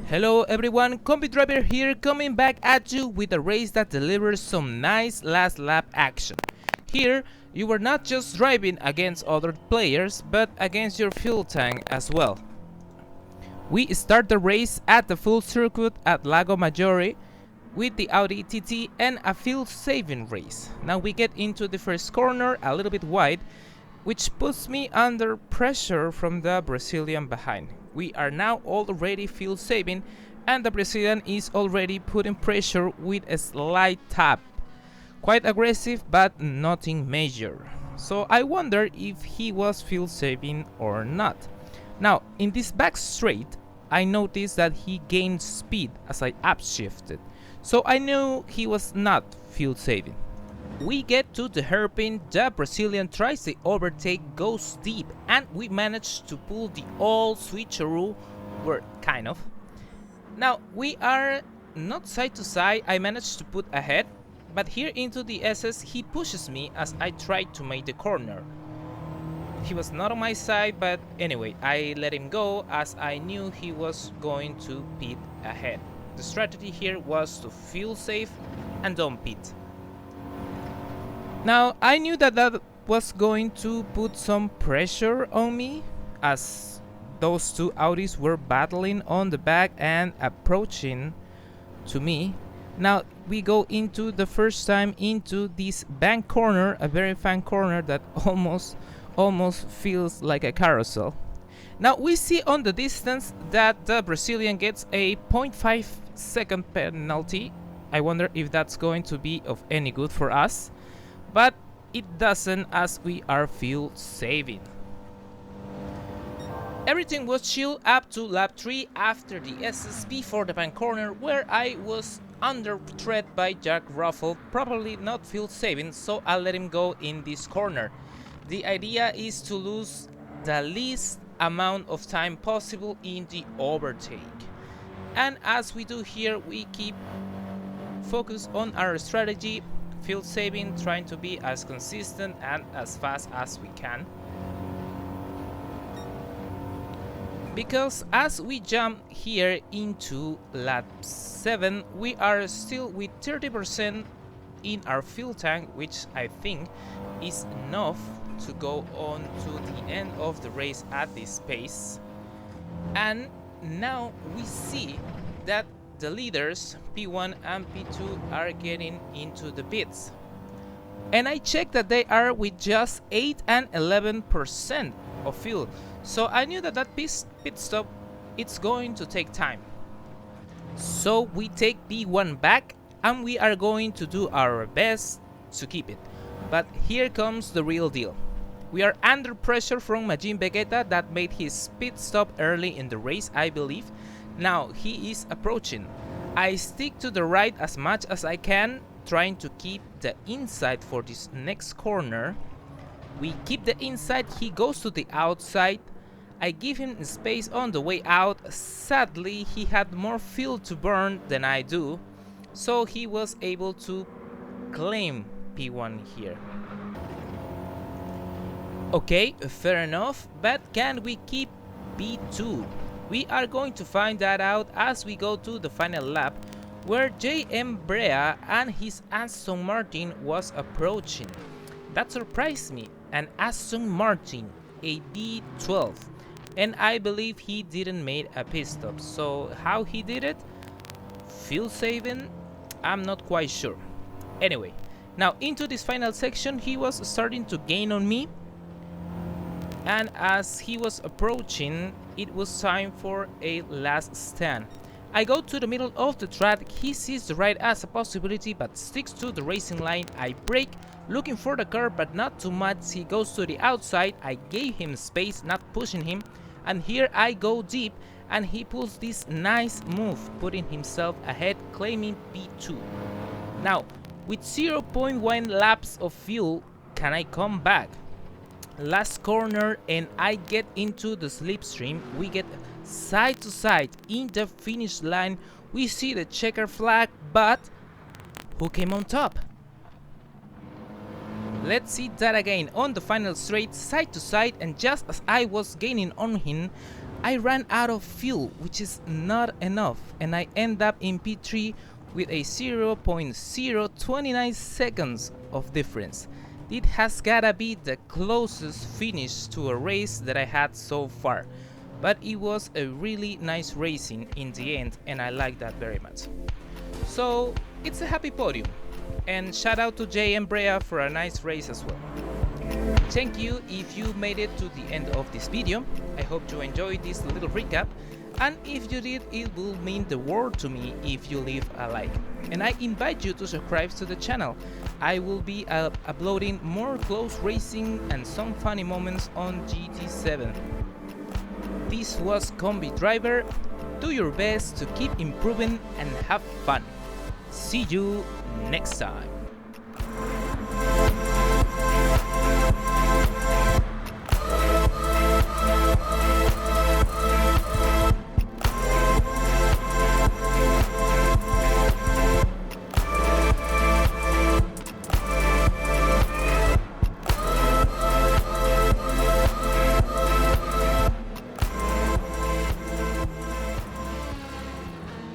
Hello everyone, Combi Driver here, coming back at you with a race that delivers some nice last lap action. Here, you are not just driving against other players, but against your fuel tank as well. We start the race at the full circuit at Lago Maggiore with the Audi TT and a fuel saving race. Now we get into the first corner a little bit wide, which puts me under pressure from the Brazilian behind. We are now already fuel saving and the Brazilian is already putting pressure with a slight tap. Quite aggressive but nothing major. So I wonder if he was fuel saving or not. Now in this back straight I noticed that he gained speed as I upshifted. So I knew he was not fuel saving. We get to the hairpin, the Brazilian tries the overtake, goes deep, and we manage to pull the all switcheroo, kind of. Now we are not side to side, I managed to put ahead, but here into the SS he pushes me as I try to make the corner. He was not on my side, but anyway, I let him go as I knew he was going to pit ahead. The strategy here was to fuel save and don't pit. Now I knew that was going to put some pressure on me as those two Audis were battling on the back and approaching to me. Now we go into the first time into this bank corner, a very fine corner that almost feels like a carousel. Now we see on the distance that the Brazilian gets a 0.5 second penalty. I wonder if that's going to be of any good for us. But it doesn't as we are fuel saving. Everything was chill up to lap 3 after the SSP for the bank corner where I was under threat by Jack Ruffle, probably not fuel saving, so I'll let him go in this corner. The idea is to lose the least amount of time possible in the overtake. And as we do here, we keep focus on our strategy, fuel saving, trying to be as consistent and as fast as we can. Because as we jump here into lap 7, we are still with 30% in our fuel tank, which I think is enough to go on to the end of the race at this pace. And now we see that the leaders P1 and P2 are getting into the pits, and I checked that they are with just 8 and 11% of fuel, so I knew that pit stop it's going to take time. So we take P1 back and we are going to do our best to keep it. But here comes the real deal. We are under pressure from Majin Vegeta that made his pit stop early in the race, I believe. Now he is approaching. I stick to the right as much as I can, trying to keep the inside for this next corner. We keep the inside, he goes to the outside. I give him space on the way out. Sadly, he had more fuel to burn than I do, so he was able to claim P1 here. Okay, fair enough, but can we keep P2? We are going to find that out as we go to the final lap, where JM Brea and his Aston Martin was approaching. That surprised me, an Aston Martin, a B12, and I believe he didn't make a pit stop. So how he did it? Fuel saving? I'm not quite sure. Anyway, now into this final section, he was starting to gain on me. And as he was approaching, it was time for a last stand. I go to the middle of the track, he sees the right as a possibility but sticks to the racing line. I brake, looking for the curb but not too much. He goes to the outside, I gave him space, not pushing him. And here I go deep and he pulls this nice move, putting himself ahead, claiming P2. Now, with 0.1 laps of fuel, can I come back? Last corner and I get into the slipstream. We get side to side in the finish line. We see the checker flag, but who came on top? Let's see that again on the final straight, side to side, and just as I was gaining on him, I ran out of fuel, which is not enough, and I end up in P3 with a 0.029 seconds of difference. It has gotta be the closest finish to a race that I had so far, but it was a really nice racing in the end, and I like that very much. So it's a happy podium, and shout out to Jay and Brea for a nice race as well. Thank you if you made it to the end of this video. I hope you enjoyed this little recap, and if you did, it will mean the world to me if you leave a like. And I invite you to subscribe to the channel. I will be uploading more close racing and some funny moments on GT7. This was Combi Driver. Do your best to keep improving and have fun. See you next time.